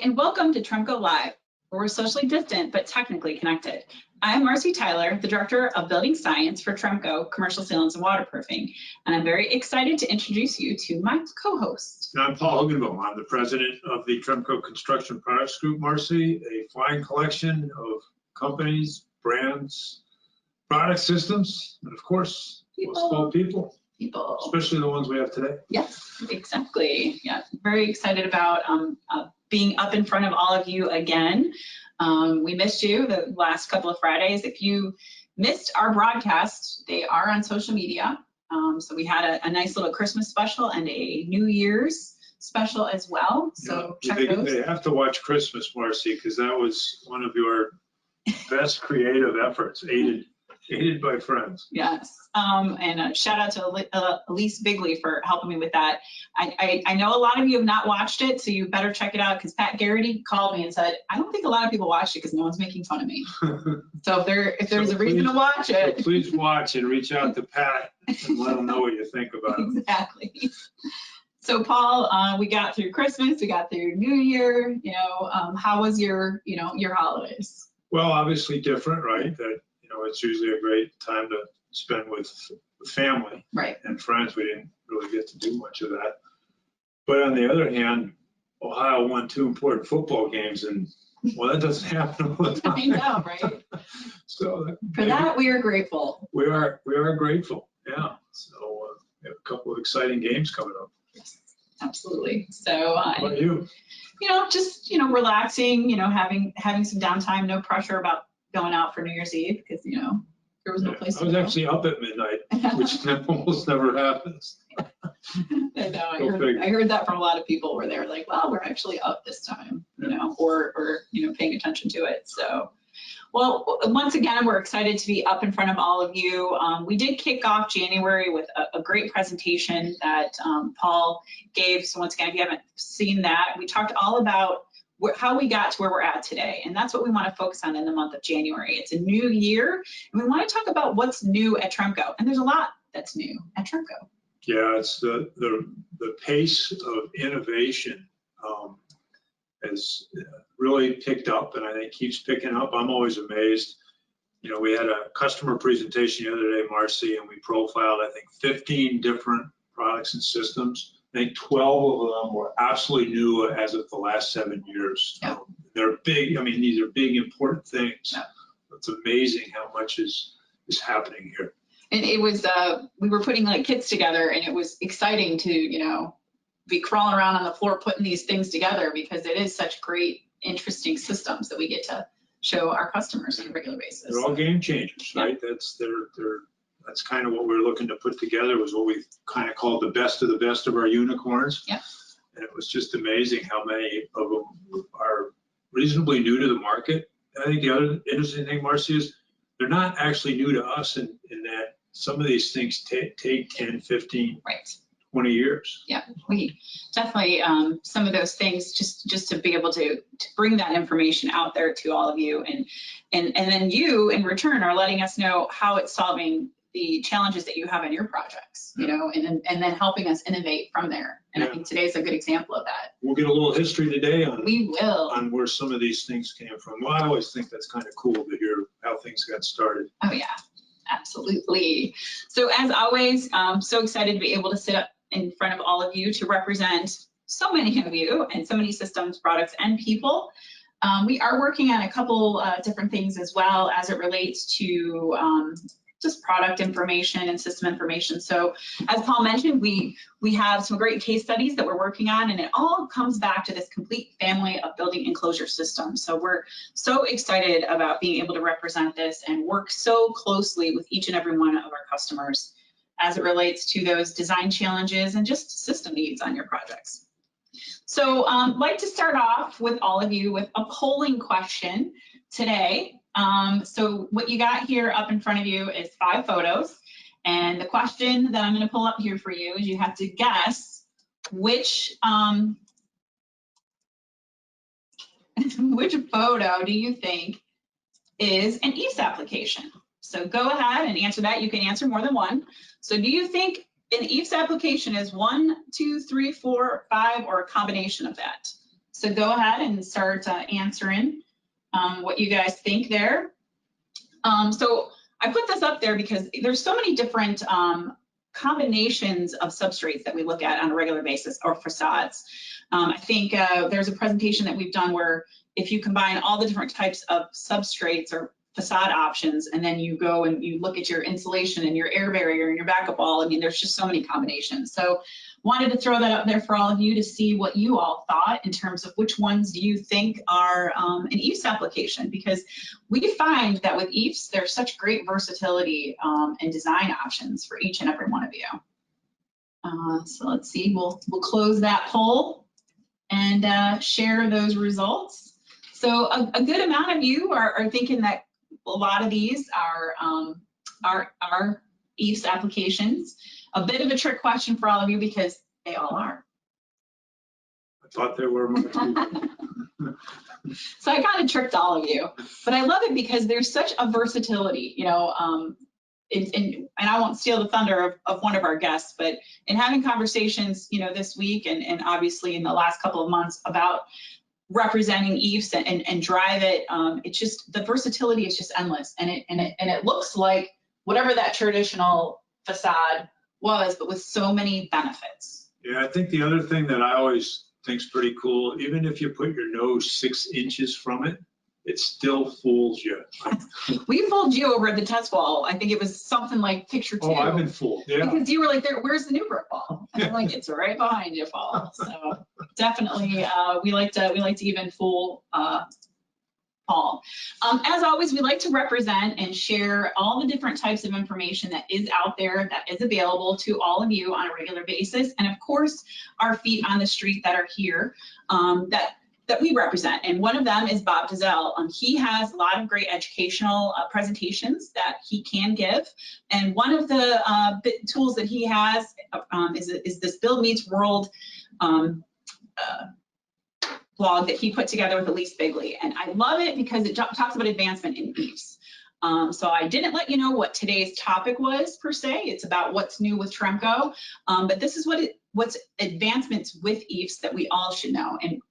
and welcome to Tremco Live, where we're socially distant but technically connected. I'm Marcy Tyler, the Director of Building Science for Tremco Commercial Sealants and Waterproofing, and I'm very excited to introduce you to my co-host. And I'm Paul Hoganboom. I'm the President of the Tremco Construction Products Group, Marcy, a fine collection of companies, brands, product systems, and of course, people, especially the ones we have today. Yes, exactly. Yeah, very excited about being up in front of all of you again. We missed you the last couple of Fridays. If you missed our broadcast, they are on social media. So we had a nice little Christmas special and a New Year's special as well. So check those. They have to watch Christmas, Marcy, because that was one of your best creative efforts, aided by friends. Yes, and a shout out to Elise Bigley for helping me with that. I know a lot of you have not watched it, so you better check it out, because Pat Garrity called me and said, I don't think a lot of people watched it because no one's making fun of me. So if there's a reason to watch it. So please watch and reach out to Pat and let him know what you think about it. Exactly. So Paul, we got through Christmas, we got through New Year. How was your holidays? Well, obviously different, right? That it's usually a great time to spend with family and friends. We didn't really get to do much of that. But on the other hand, Ohio won 2 important football games, and well, that doesn't happen all the time. I know, right? So for that, we are grateful. We are grateful. Yeah. So we have a couple of exciting games coming up. Yes, absolutely. So how about you? Just relaxing. Having some downtime. No pressure about going out for New Year's Eve, because there was no place to go. I was actually up at midnight, which almost never happens. I know. I heard that from a lot of people where they're like, well, we're actually up this time, or paying attention to it. So, well, once again, we're excited to be up in front of all of you. We did kick off January with a great presentation that Paul gave. So once again, if you haven't seen that, we talked all about how we got to where we're at today. And that's what we want to focus on in the month of January. It's a new year, and we want to talk about what's new at Tremco. And there's a lot that's new at Tremco. Yeah, it's the pace of innovation has really picked up, and I think keeps picking up. I'm always amazed. We had a customer presentation the other day, Marcy, and we profiled, I think, 15 different products and systems. I think 12 of them were absolutely new as of the last 7 years. Yeah. They're big. I mean, these are big, important things. Yeah. It's amazing how much is happening here. And it was, we were putting like kits together, and it was exciting to, be crawling around on the floor putting these things together, because it is such great, interesting systems that we get to show our customers on a regular basis. They're all game changers, right? That's kind of what we're looking to put together, was what we kind of called the best of our unicorns. Yeah. And it was just amazing how many of them are reasonably new to the market. I think the other interesting thing, Marcy, is they're not actually new to us in that some of these things take 10, 15, 20 years. Yeah, we definitely, some of those things, just to be able to bring that information out there to all of you, and then you in return are letting us know how it's solving the challenges that you have in your projects, and then helping us innovate from there. And I think today's a good example of that. We'll get a little history today on where some of these things came from. Well, I always think that's kind of cool to hear how things got started. Oh yeah, absolutely. So as always, so excited to be able to sit up in front of all of you to represent so many of you and so many systems, products, and people. We are working on a couple different things as well as it relates to just product information and system information. So as Paul mentioned, we have some great case studies that we're working on, and it all comes back to this complete family of building enclosure systems. So we're so excited about being able to represent this and work so closely with each and every one of our customers as it relates to those design challenges and just system needs on your projects. So I'd like to start off with all of you with a polling question today. So what you got here up in front of you is 5 photos. And the question that I'm going to pull up here for you is you have to guess which photo do you think is an EFIS application? So go ahead and answer that. You can answer more than one. So do you think an EFIS application is 1, 2, 3, 4, 5, or a combination of that? So go ahead and start answering what you guys think there. So I put this up there because there's so many different combinations of substrates that we look at on a regular basis, or facades. I think there's a presentation that we've done where if you combine all the different types of substrates or facade options, and then you go and you look at your insulation and your air barrier and your backup wall, I mean, there's just so many combinations. So wanted to throw that up there for all of you to see what you all thought in terms of which ones do you think are an EFIS application, because we find that with EFIS, there's such great versatility and design options for each and every one of you. So let's see, we'll close that poll and share those results. So a good amount of you are thinking that a lot of these are EFIS applications. A bit of a trick question for all of you because they all are. I thought they were more. So I kind of tricked all of you, but I love it because there's such a versatility, you know, and I won't steal the thunder of one of our guests, but in having conversations, you know, this week and obviously in the last couple of months about representing EFIS and Dryvit, it's just, the versatility is just endless, and it looks like whatever that traditional facade was, but with so many benefits. Yeah, I think the other thing that I always think is pretty cool, even if you put your nose 6 inches from it, it still fools you. We fooled you over at the test wall. I think it was something like picture 2. Oh, I've been fooled, yeah. Because you were like, "There, where's the new brick wall?" And I'm like, "It's right behind you, Paul." So definitely, we like to even fool Paul. As always, we like to represent and share all the different types of information that is out there, that is available to all of you on a regular basis, and of course, our feet on the street that are here, that we represent. And one of them is Bob Dizelle. He has a lot of great educational presentations that he can give. And one of the tools that he has is this Build Meets World blog that he put together with Elise Bigley. And I love it because it talks about advancement in EFIS. So I didn't let you know what today's topic was per se. It's about what's new with Tremco. But this is what's advancements with EFIS that we all should know. And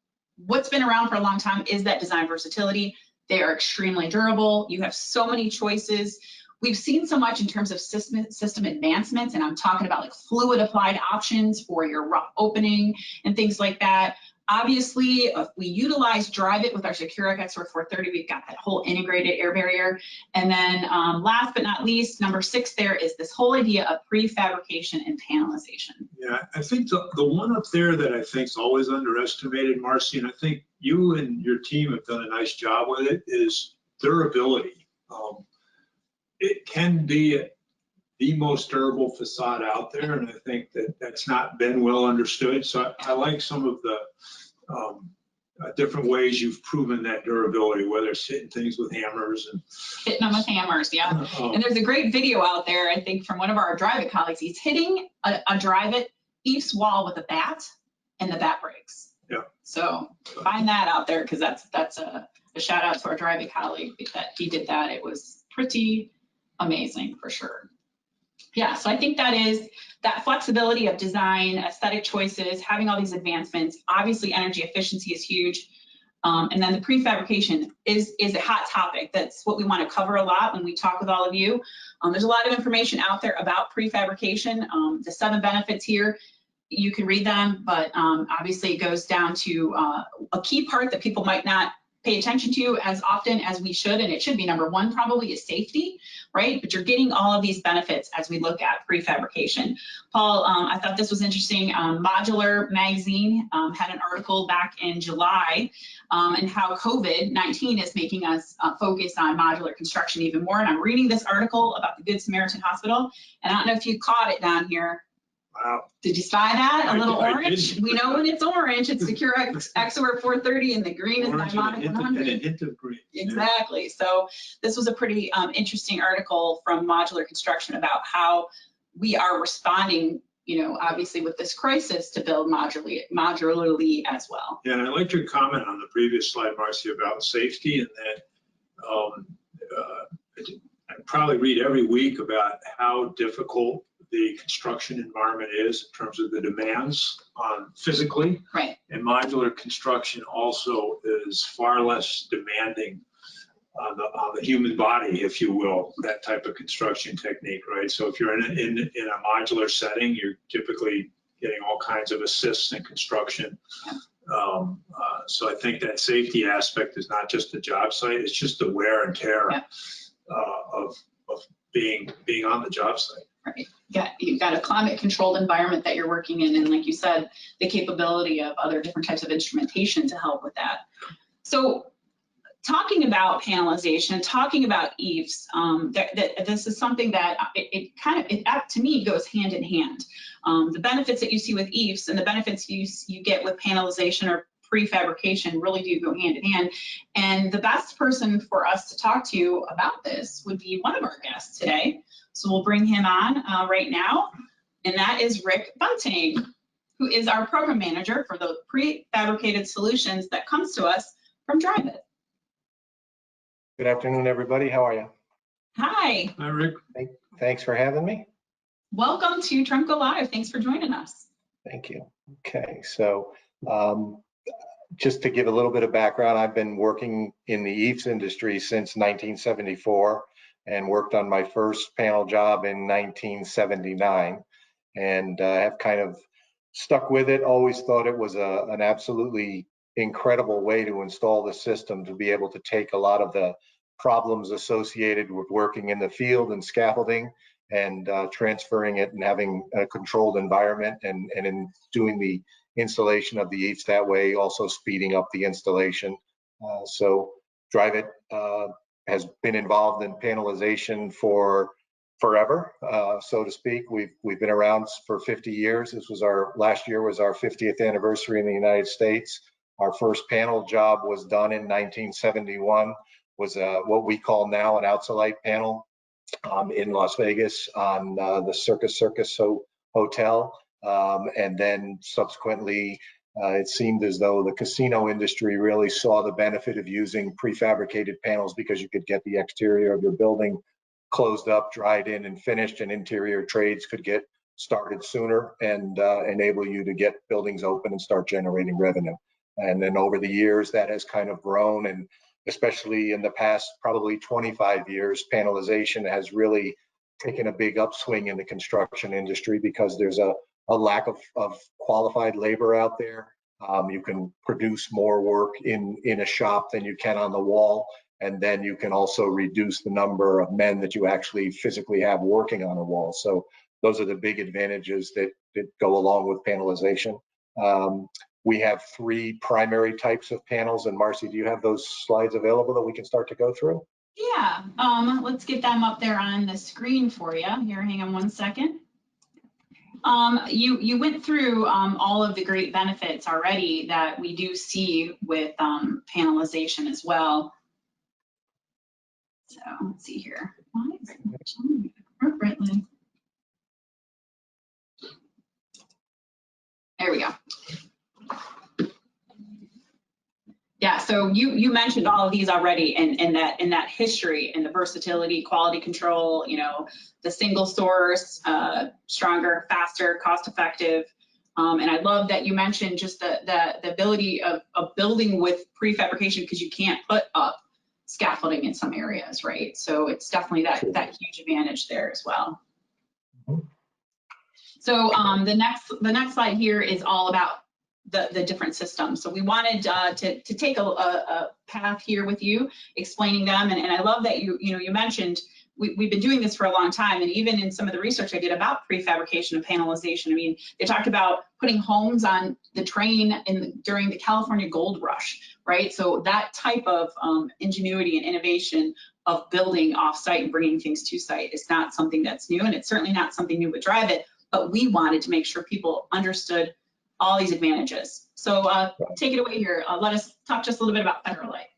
what's been around for a long time is that design versatility. They are extremely durable. You have so many choices. We've seen so much in terms of system advancements, and I'm talking about like fluid applied options for your rough opening and things like that. Obviously, if we utilize Dryvit with our Secure Expert 430, we've got that whole integrated air barrier. And then last but not least, number 6 there is this whole idea of prefabrication and panelization. Yeah, I think the one up there that I think is always underestimated, Marcy, and I think you and your team have done a nice job with it, is durability. It can be the most durable facade out there, and I think that's not been well understood. So I like some of the different ways you've proven that durability, whether it's hitting things with hammers and hitting them with hammers, yeah. And there's a great video out there, I think, from one of our Dryvit colleagues. He's hitting a Dryvit EFIS wall with a bat, and the bat breaks. Yeah. So find that out there, because that's a shout out to our Dryvit colleague that he did that. It was pretty amazing for sure. Yeah, so I think that is that flexibility of design, aesthetic choices, having all these advancements. Obviously, energy efficiency is huge. And then the prefabrication is a hot topic. That's what we want to cover a lot when we talk with all of you. There's a lot of information out there about prefabrication. The 7 benefits here, you can read them, but obviously it goes down to a key part that people might not pay attention to as often as we should, and it should be number 1 probably, is safety, right? But you're getting all of these benefits as we look at prefabrication. Paul, I thought this was interesting. Modular Magazine had an article back in July and how COVID-19 is making us focus on modular construction even more. And I'm reading this article about the Good Samaritan Hospital, and I don't know if you caught it down here. Wow. Did you spy that? A little orange? We know when it's orange, it's Secure Expert 430, and the green orange is Dynamic 100. And a hint of green. Exactly. So this was a pretty interesting article from Modular Construction about how we are responding, you know, obviously with this crisis, to build modularly as well. Yeah, and I liked your comment on the previous slide, Marcy, about safety, and that I probably read every week about how difficult the construction environment is in terms of the demands on physically. Right. And modular construction also is far less demanding on the human body, if you will, that type of construction technique, right? So if you're in a modular setting, you're typically getting all kinds of assists in construction. So I think that safety aspect is not just the job site, it's just the wear and tear of being on the job site. Right. Yeah, you've got a climate controlled environment that you're working in, and like you said, the capability of other different types of instrumentation to help with that. So talking about panelization, talking about EFIS, this is something that it to me goes hand in hand. The benefits that you see with EFIS and the benefits you get with panelization or prefabrication really do go hand in hand. And the best person for us to talk to about this would be one of our guests today. So we'll bring him on right now, and that is Rick Bunting, who is our program manager for the prefabricated solutions that comes to us from Dryvit. Good afternoon, everybody. How are you? Hi. Hi, Rick. Thanks for having me. Welcome to Tremco Live. Thanks for joining us. Thank you. Okay, so just to give a little bit of background, I've been working in the EFIS industry since 1974 and worked on my first panel job in 1979, and have kind of stuck with it. Always thought it was an absolutely incredible way to install the system, to be able to take a lot of the problems associated with working in the field and scaffolding and transferring it and having a controlled environment, and in doing the installation of the EFIS that way, also speeding up the installation. So Dryvit has been involved in panelization for forever, so to speak. We've been around for 50 years. Last year was our 50th anniversary in the United States. Our first panel job was done in 1971, was what we call now an Outsolite panel in Las Vegas on the Circus Hotel. And then subsequently, it seemed as though the casino industry really saw the benefit of using prefabricated panels, because you could get the exterior of your building closed up, dried in, and finished, and interior trades could get started sooner and enable you to get buildings open and start generating revenue. And then over the years, that has kind of grown, and especially in the past probably 25 years, panelization has really taken a big upswing in the construction industry, because there's a lack of qualified labor out there. You can produce more work in a shop than you can on the wall, and then you can also reduce the number of men that you actually physically have working on a wall. So those are the big advantages that go along with panelization. We have three primary types of panels, and Marcy, do you have those slides available that we can start to go through? Yeah, let's get them up there on the screen for you. Here, hang on one second. You went through all of the great benefits already that we do see with panelization as well. So let's see here. Why is it not showing me appropriately? There we go. Yeah, so you mentioned all of these already in that history and the versatility, quality control, you know, the single source, stronger, faster, cost effective. And I love that you mentioned just the ability of building with prefabrication, because you can't put up scaffolding in some areas, right? So it's definitely that huge advantage there as well. So the next slide here is all about the different systems. So we wanted to take a path here with you, explaining them. And I love that you mentioned we've been doing this for a long time. And even in some of the research I did about prefabrication and panelization, I mean, they talked about putting homes on the train during the California gold rush, right? So that type of ingenuity and innovation of building off-site and bringing things to site is not something that's new, and it's certainly not something new with Dryvit, but we wanted to make sure people understood all these advantages. So take it away here. Let us talk just a little bit about Federalite.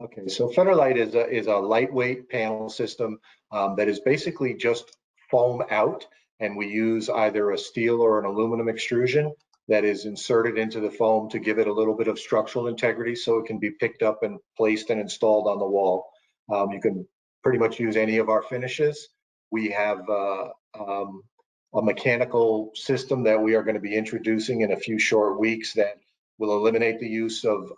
Okay, so Federalite is a lightweight panel system that is basically just foam out, and we use either a steel or an aluminum extrusion that is inserted into the foam to give it a little bit of structural integrity, so it can be picked up and placed and installed on the wall. You can pretty much use any of our finishes. We have a mechanical system that we are going to be introducing in a few short weeks that will eliminate the use of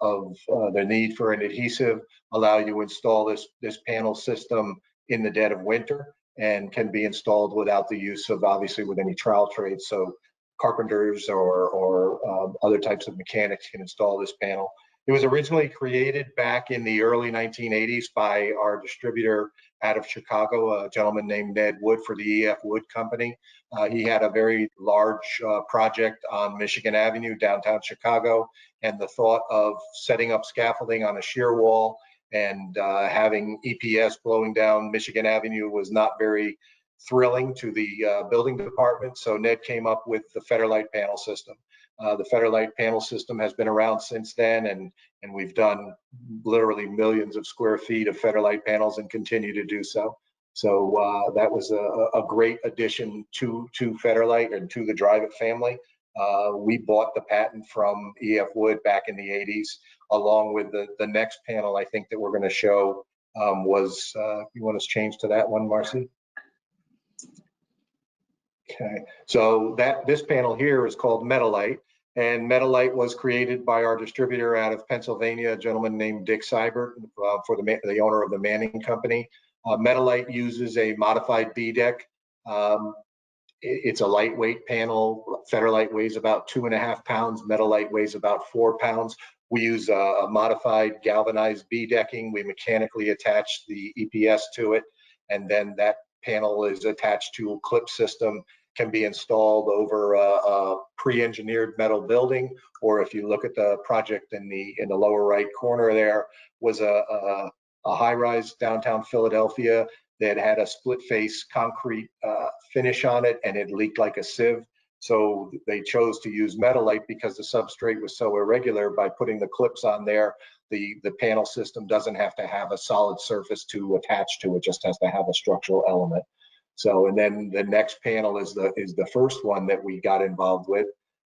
the need for an adhesive, allow you to install this panel system in the dead of winter, and can be installed without the use of, obviously, with any trowel trades. So carpenters or other types of mechanics can install this panel. It was originally created back in the early 1980s by our distributor out of Chicago, a gentleman named Ned Wood for the EF Wood Company. He had a very large project on Michigan Avenue, downtown Chicago, and the thought of setting up scaffolding on a shear wall and having EPS blowing down Michigan Avenue was not very thrilling to the building department. So Ned came up with the Federlite panel system. The Federlite panel system has been around since then, and we've done literally millions of square feet of Federlite panels and continue to do so. So that was a great addition to Federlite and to the Dryvit family. We bought the patent from EF Wood back in the 80s, along with the next panel I think that we're going to show was, you want us to change to that one, Marcy? Okay, so this panel here is called Metalite, and Metalite was created by our distributor out of Pennsylvania, a gentleman named Dick Seibert, for the owner of the Manning Company. Metalite uses a modified B deck. It's a lightweight panel. Federlite weighs about 2.5 pounds. Metalite weighs about 4 pounds. We use a modified galvanized B decking. We mechanically attach the EPS to it, and then that panel is attached to a clip system, can be installed over a pre-engineered metal building, or if you look at the project in the lower right corner, there was a high-rise downtown Philadelphia that had a split face concrete finish on it, and it leaked like a sieve. So they chose to use Metalite because the substrate was so irregular. By putting the clips on there, the panel system doesn't have to have a solid surface to attach to, it just has to have a structural element. So, and then the next panel is the first one that we got involved with,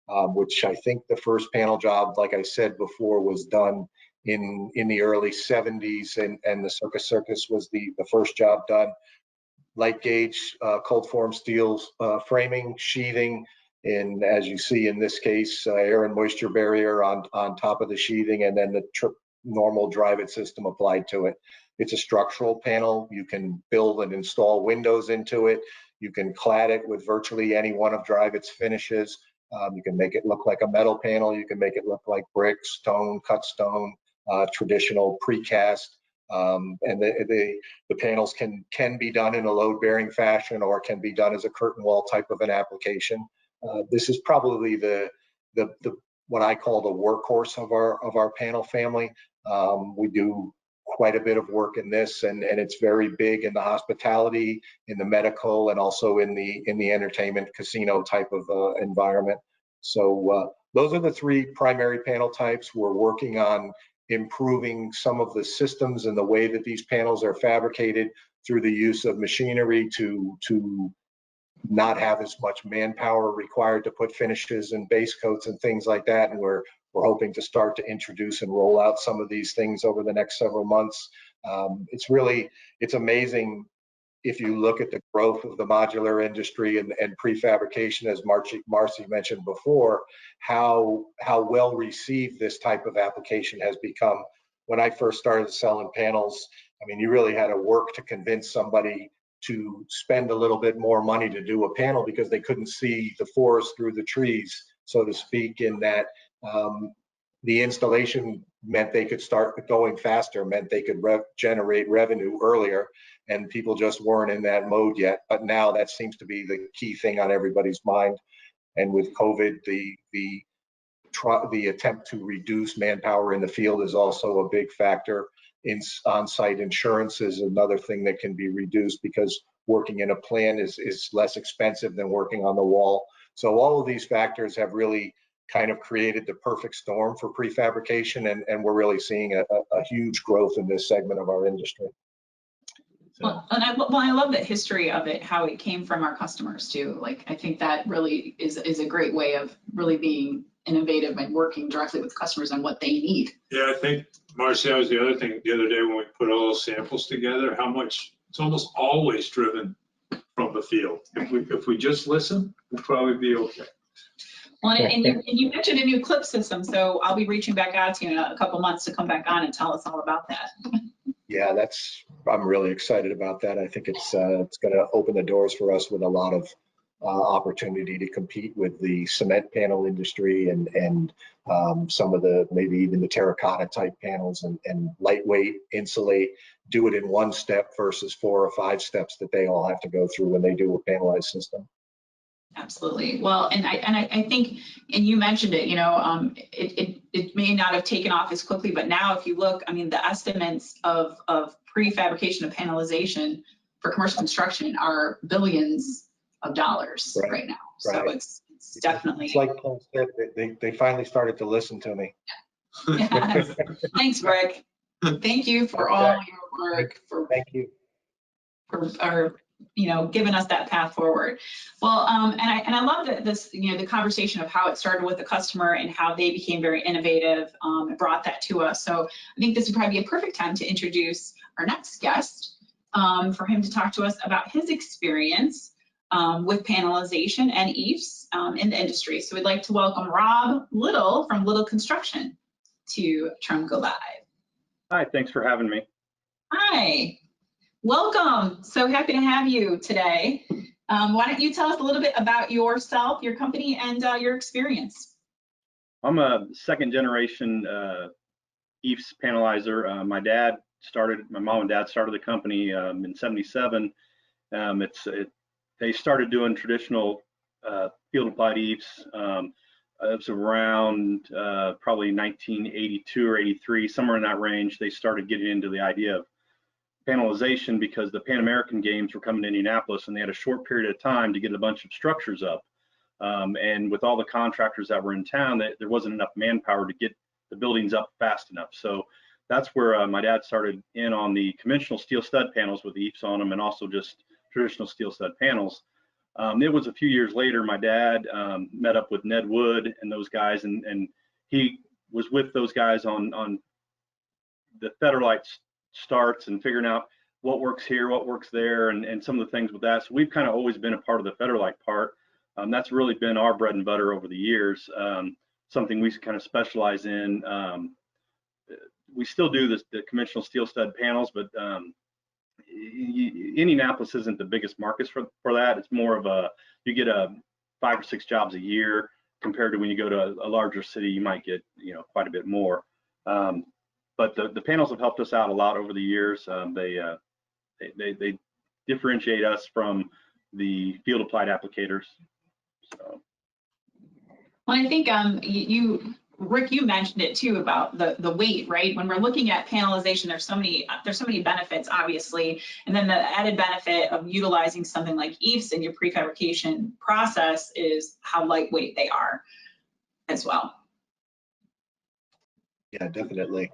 which I think the first panel job, like I said before, was done in the early 70s, and the Circus was the first job done. Light gauge cold form steel framing, sheathing, and as you see in this case, air and moisture barrier on top of the sheathing, and then the normal Dryvit system applied to it. It's a structural panel. You can build and install windows into it. You can clad it with virtually any one of Dryvit's finishes. You can make it look like a metal panel. You can make it look like brick, stone, cut stone, traditional precast. And the panels can be done in a load-bearing fashion, or can be done as a curtain wall type of an application. This is probably the what I call the workhorse of our panel family. We do quite a bit of work in this, and it's very big in the hospitality, in the medical, and also in the entertainment casino type of environment. So those are the three primary panel types. We're working on improving some of the systems and the way that these panels are fabricated through the use of machinery to not have as much manpower required to put finishes and base coats and things like that. And we're hoping to start to introduce and roll out some of these things over the next several months. It's amazing if you look at the growth of the modular industry and prefabrication, as Marcy mentioned before, how well received this type of application has become. When I first started selling panels, I mean, you really had to work to convince somebody to spend a little bit more money to do a panel, because they couldn't see the forest through the trees, so to speak, in that the installation meant they could start going faster, meant they could generate revenue earlier, and people just weren't in that mode yet. But now that seems to be the key thing on everybody's mind. And with COVID, the attempt to reduce manpower in the field is also a big factor. On-site insurance is another thing that can be reduced, because working in a plant is less expensive than working on the wall. So all of these factors have really kind of created the perfect storm for prefabrication, and we're really seeing a huge growth in this segment of our industry. So. Well, and I love the history of it, how it came from our customers too. Like, I think that really is a great way of really being innovative and working directly with customers on what they need. Yeah, I think, Marcy, that was the other thing the other day when we put all those samples together, how much it's almost always driven from the field. If we just listen, we'll probably be okay. Well, and you mentioned a new clip system, so I'll be reaching back out to you in a couple months to come back on and tell us all about that. Yeah, I'm really excited about that. I think it's going to open the doors for us with a lot of opportunity to compete with the cement panel industry and some of the, maybe even the terracotta type panels, and lightweight, insulate, do it in one step versus 4 or 5 steps that they all have to go through when they do a panelized system. Absolutely. Well, and I think, and you mentioned it, you know, it may not have taken off as quickly, but now if you look, I mean, the estimates of prefabrication of panelization for commercial construction are billions of dollars right now. So it's definitely. It's like Paul said, they finally started to listen to me. Yes. Thanks, Rick. Thank you for all your work. Thank you. For you know, giving us that path forward. Well, and I love this, you know, the conversation of how it started with the customer and how they became very innovative and brought that to us. So I think this would probably be a perfect time to introduce our next guest for him to talk to us about his experience with panelization and EFIS in the industry. So we'd like to welcome Rob Little from Little Construction to Tremco Live. Hi, thanks for having me. Hi. Welcome. So happy to have you today. Why don't you tell us a little bit about yourself, your company, and your experience? I'm a second generation EFIS panelizer. My mom and dad started the company in '77. They started doing traditional field applied EFIS. It was around probably 1982 or 83, somewhere in that range. They started getting into the idea of panelization because the Pan American Games were coming to Indianapolis and they had a short period of time to get a bunch of structures up. And with all the contractors that were in town, there wasn't enough manpower to get the buildings up fast enough. So that's where my dad started in on the conventional steel stud panels with the EFIS on them, and also just traditional steel stud panels. It was a few years later, my dad met up with Ned Wood and those guys, and he was with those guys on the Federlite starts and figuring out what works here, what works there, and some of the things with that. So we've kind of always been a part of the Federlite part. That's really been our bread and butter over the years, something we kind of specialize in. We still do the conventional steel stud panels, but Indianapolis isn't the biggest market for that. It's more of you get 5 or 6 jobs a year compared to when you go to a larger city, you might get, you know, quite a bit more. But the panels have helped us out a lot over the years. They differentiate us from the field applied applicators. So. Well, I think Rick, you mentioned it too about the weight, right? When we're looking at panelization, there's so many benefits, obviously, and then the added benefit of utilizing something like EFIS in your prefabrication process is how lightweight they are as well. Yeah, definitely.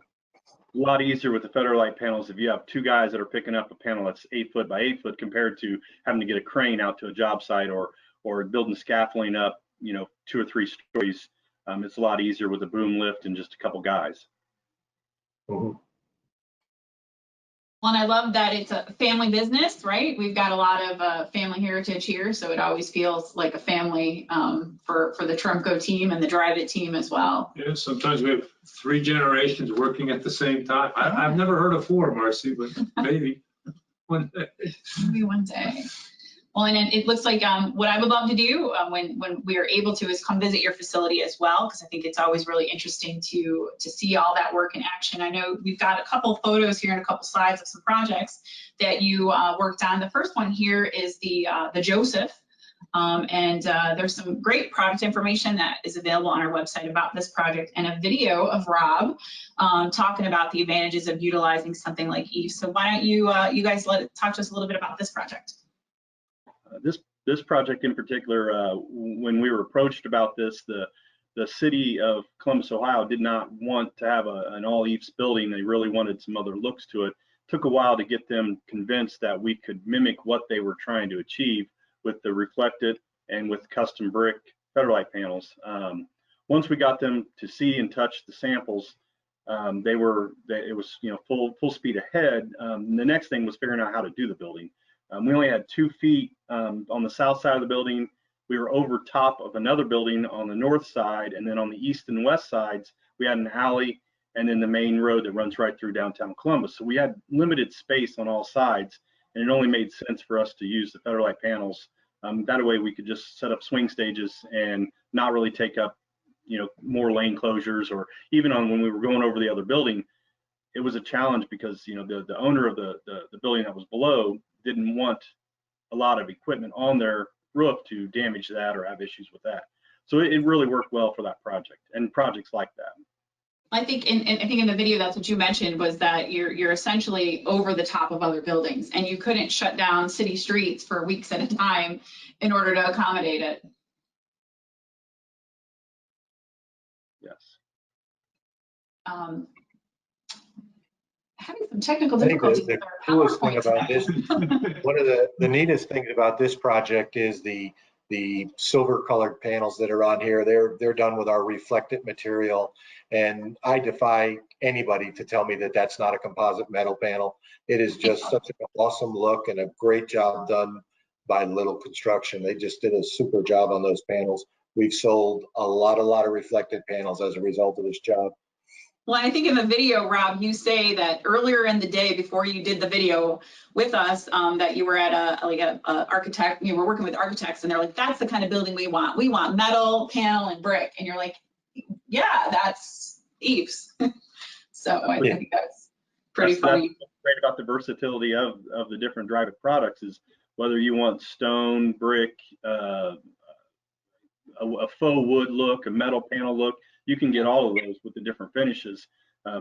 A lot easier with the Federlite panels if you have 2 guys that are picking up a panel that's 8 foot by 8 foot compared to having to get a crane out to a job site or building scaffolding up, you know, 2 or 3 stories. It's a lot easier with a boom lift and just a couple guys. Mm-hmm. Well, and I love that it's a family business, right? We've got a lot of family heritage here, so it always feels like a family for the Tremco team and the Dryvit team as well. Yeah, sometimes we have 3 generations working at the same time. I've never heard of 4, Marcy, but maybe one day. Maybe one day. Well, and it looks like what I would love to do when we are able to is come visit your facility as well, because I think it's always really interesting to see all that work in action. I know we've got a couple photos here and a couple slides of some projects that you worked on. The first one here is the Joseph, and there's some great product information that is available on our website about this project, and a video of Rob talking about the advantages of utilizing something like EFIS. So why don't you guys talk to us a little bit about this project? This project in particular, when we were approached about this, the city of Columbus, Ohio did not want to have an all EFIS building. They really wanted some other looks to it. Took a while to get them convinced that we could mimic what they were trying to achieve with the reflected and with custom brick Federlite panels. Once we got them to see and touch the samples, it was, you know, full speed ahead. The next thing was figuring out how to do the building. We only had 2 feet On the south side of the building, we were over top of another building on the north side, and then on the east and west sides, we had an alley and then the main road that runs right through downtown Columbus. So we had limited space on all sides, and it only made sense for us to use the Federalite panels. That way we could just set up swing stages and not really take up, more lane closures, or even on when we were going over the other building, it was a challenge because, the owner of the building that was below didn't want a lot of equipment on their roof to damage that or have issues with that. So it really worked well for that project and projects like that. I think in the video, that's what you mentioned, was that you're essentially over the top of other buildings, and you couldn't shut down city streets for weeks at a time in order to accommodate it. Yes. Having some technical I think difficulties the with our coolest thing PowerPoint about this, one of the neatest things about this project is the silver colored panels that are on here. They're done with our reflected material, and I defy anybody to tell me that that's not a composite metal panel. It is just such an awesome look and a great job done by Little Construction. They just did a super job on those panels. We've sold a lot of reflected panels as a result of this job. Well, I think in the video, Rob, you say that earlier in the day before you did the video with us, that you were at a architect, you were working with architects, and they're like, that's the kind of building we want. We want metal, panel, and brick. And you're like, yeah, that's EFIS. So I think that's pretty funny. That's great about the versatility of the different Dryvit products is whether you want stone, brick, a faux wood look, a metal panel look, you can get all of those with the different finishes.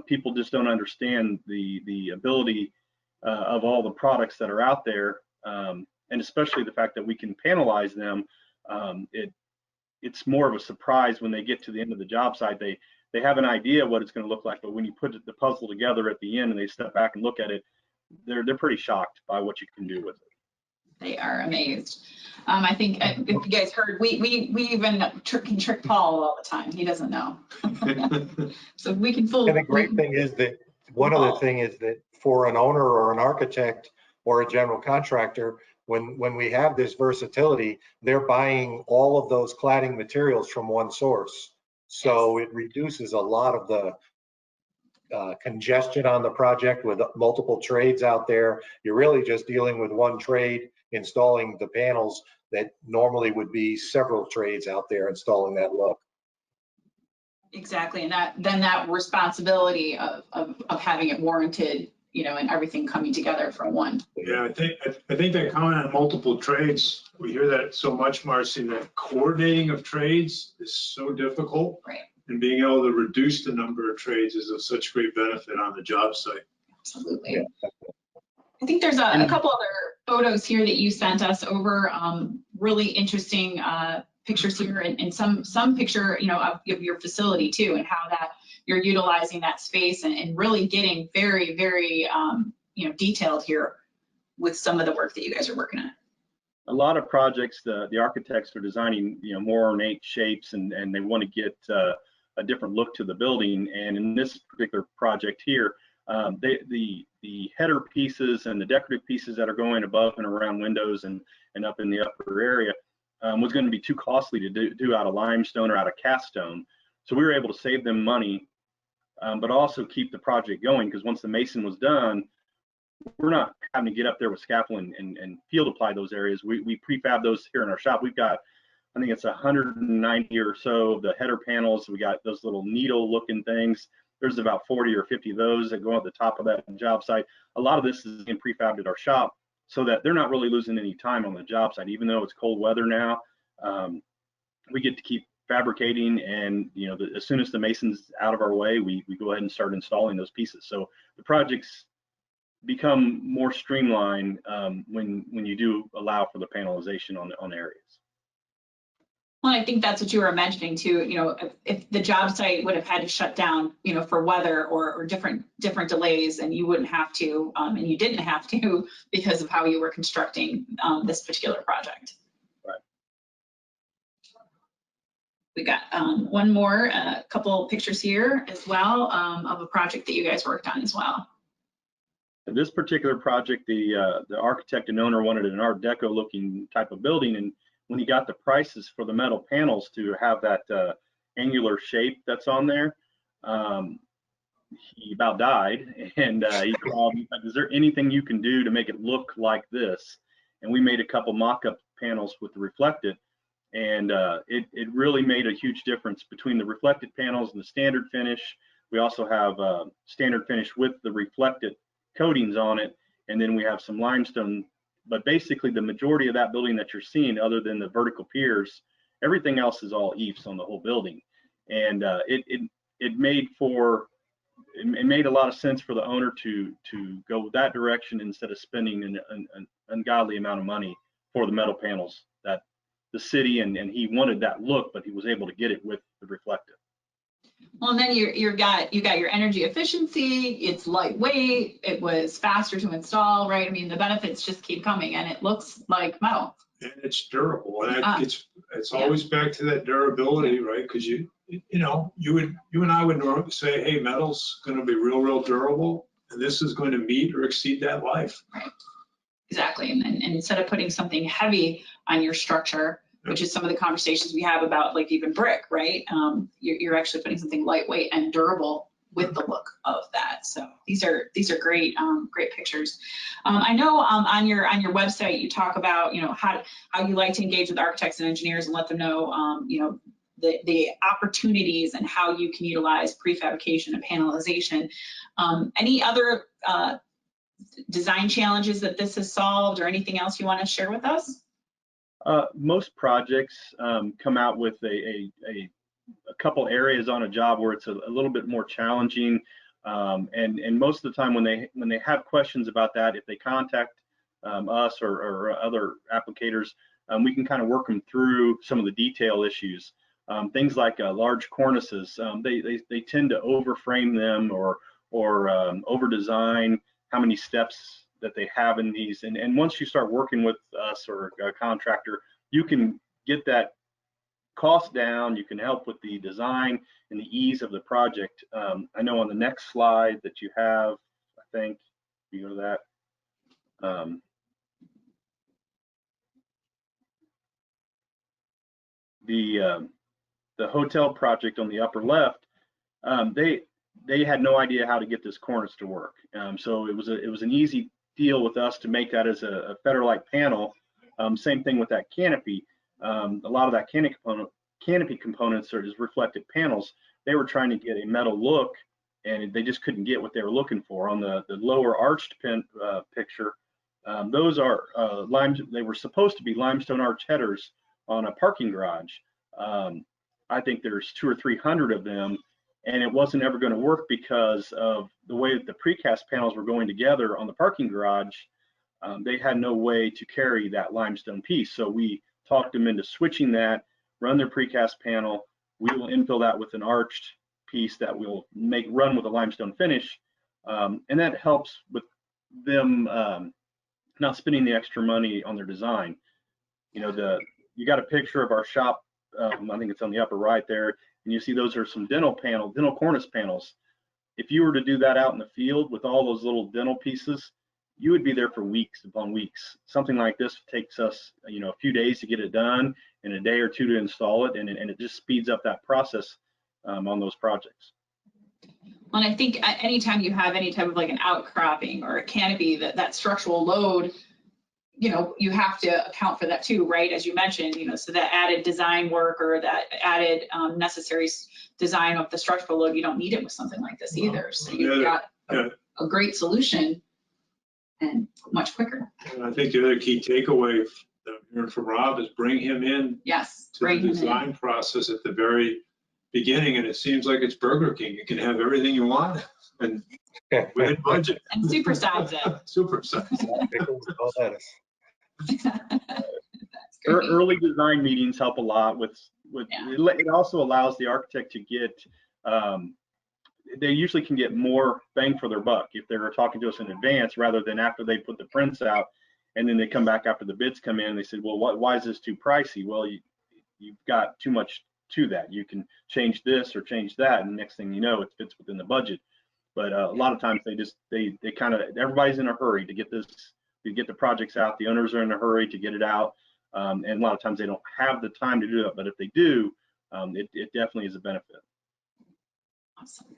People just don't understand the ability of all the products that are out there, and especially the fact that we can panelize them. It's more of a surprise when they get to the end of the job site. They have an idea what it's going to look like, but when you put the puzzle together at the end and they step back and look at it, they're pretty shocked by what you can do with it. They are amazed. I think if you guys heard, we even can trick Paul all the time. He doesn't know. So we can fool. And the great thing is that one other thing is that for an owner or an architect or a general contractor, when we have this versatility, they're buying all of those cladding materials from one source. So it reduces a lot of the congestion on the project with multiple trades out there. You're really just dealing with one trade installing the panels that normally would be several trades out there installing that look. Exactly, and that responsibility of having it warranted, and everything coming together from one. Yeah, I think that comment on multiple trades, we hear that so much, Marcy, that coordinating of trades is so difficult. Right. And being able to reduce the number of trades is of such great benefit on the job site. Absolutely. Yeah. I think there's a couple other photos here that you sent us over, really interesting pictures here, and some picture, of your facility too, and how that you're utilizing that space and really getting very, very, detailed here with some of the work that you guys are working on. A lot of projects, the architects are designing, more ornate shapes, and they want to get a different look to the building. And in this particular project here, the header pieces and the decorative pieces that are going above and around windows and up in the upper area was going to be too costly to do out of limestone or out of cast stone. So we were able to save them money, but also keep the project going, because once the mason was done, we're not having to get up there with scaffolding and field apply those areas. We prefab those here in our shop. We've got, I think it's 190 or so of the header panels. We got those little needle looking things. There's about 40 or 50 of those that go at the top of that job site. A lot of this is being prefabbed at our shop so that they're not really losing any time on the job site. Even though it's cold weather now, we get to keep fabricating, and as soon as the mason's out of our way, we go ahead and start installing those pieces. So the projects become more streamlined when you do allow for the panelization on areas. Well, I think that's what you were mentioning too. If the job site would have had to shut down, for weather or different delays, and you wouldn't have to, and you didn't have to because of how you were constructing this particular project. Right. We got one more, couple pictures here as well of a project that you guys worked on as well. This particular project, the architect and owner wanted an Art Deco looking type of building, and when he got the prices for the metal panels to have that angular shape that's on there, he about died, and he called me, like, is there anything you can do to make it look like this? And we made a couple mock-up panels with the reflected, and it really made a huge difference between the reflected panels and the standard finish. We also have standard finish with the reflected coatings on it, and then we have some limestone. But basically the majority of that building that you're seeing, other than the vertical piers, everything else is all EFIS on the whole building. And it made a lot of sense for the owner to go that direction instead of spending an ungodly amount of money for the metal panels that the city and he wanted that look, but he was able to get it with the reflective. Well, and then you got your energy efficiency. It's lightweight. It was faster to install, right? I mean, the benefits just keep coming, and it looks like metal. And it's durable, and it's always back to that durability, right? Because you and I would normally say, hey, metal's going to be real durable, and this is going to meet or exceed that life. Right. Exactly, and instead of putting something heavy on your structure, which is some of the conversations we have about, like, even brick, right? You're actually putting something lightweight and durable with the look of that. So these are great pictures. I know on your website you talk about how you like to engage with architects and engineers and let them know the opportunities and how you can utilize prefabrication and panelization. Any other design challenges that this has solved, or anything else you want to share with us? Most projects come out with a couple areas on a job where it's a little bit more challenging, and most of the time when they have questions about that, if they contact us or other applicators, we can kind of work them through some of the detail issues. Things like large cornices, they tend to overframe them or over design how many steps that they have in these, and once you start working with us or a contractor, you can get that cost down. You can help with the design and the ease of the project. I know on the next slide that you have, I think you go to that. The hotel project on the upper left, they had no idea how to get this cornice to work. So it was an easy deal with us to make that as a Federlite panel. Same thing with that canopy. A lot of that canopy components are just reflected panels. They were trying to get a metal look, and they just couldn't get what they were looking for. On the lower arched picture, those are they were supposed to be limestone arch headers on a parking garage. I think there's 200 or 300 of them, and it wasn't ever going to work because of the way that the precast panels were going together on the parking garage. They had no way to carry that limestone piece. So we talked them into switching that, run their precast panel. We will infill that with an arched piece that we'll run with a limestone finish. And that helps with them not spending the extra money on their design. You got a picture of our shop. I think it's on the upper right there, and you see those are some dental cornice panels. If you were to do that out in the field with all those little dental pieces, you would be there for weeks upon weeks. Something like this takes us, a few days to get it done and a day or two to install it, and it just speeds up that process on those projects. Well, and I think anytime you have any type of like an outcropping or a canopy, that structural load, you have to account for that too, right? As you mentioned, so that added design work or that added necessary design of the structural load, you don't need it with something like this either. So you've got a great solution and much quicker. And I think the other key takeaway that I'm hearing from Rob is bring him in to the design process at the very beginning, and it seems like it's Burger King. You can have everything you want and within budget. And supersize it. Supersize it. Early design meetings help a lot with it also allows the architect to get they usually can get more bang for their buck if they're talking to us in advance rather than after they put the prints out and then they come back after the bids come in and they said, well, why is this too pricey? Well, you've got too much to that. You can change this or change that, and the next thing you know, it fits within the budget. But a lot of times they kind of, everybody's in a hurry to get the projects out. The owners are in a hurry to get it out. And a lot of times they don't have the time to do it, but if they do, it definitely is a benefit. Awesome.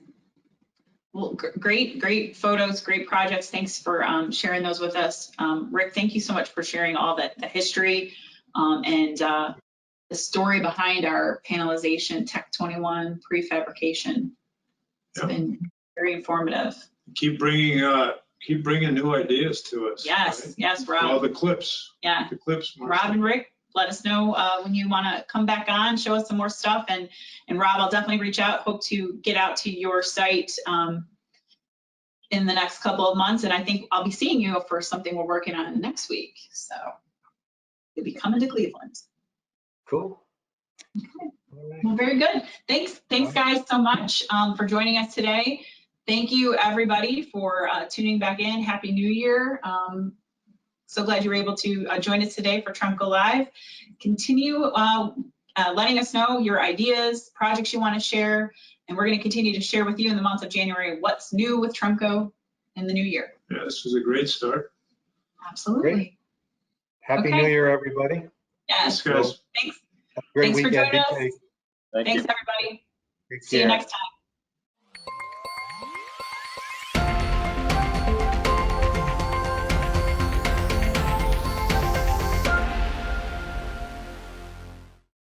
Well, great photos, great projects. Thanks for sharing those with us. Rick, thank you so much for sharing all the history and the story behind our panelization Tech 21 prefabrication. It's been very informative. Keep bringing new ideas to us. Yes, right? yes, Rob. All the clips. Yeah. The clips. Marcy. Rob and Rick, let us know when you want to come back on, show us some more stuff. And Rob, I'll definitely reach out. Hope to get out to your site in the next couple of months. And I think I'll be seeing you for something we're working on next week. So you'll be coming to Cleveland. Cool. Okay. Well, very good. Thanks guys so much for joining us today. Thank you everybody for tuning back in. Happy New Year. So glad you were able to join us today for Tremco Live. Continue letting us know your ideas, projects you want to share, and we're going to continue to share with you in the month of January what's new with Tremco in the new year. Yeah, this was a great start. Absolutely. Great. Happy New Year, everybody. Yes. Thanks, guys. Thanks. Have a great Thanks weekend. for joining us. Thank Thanks, you. everybody. Take See you care. next time.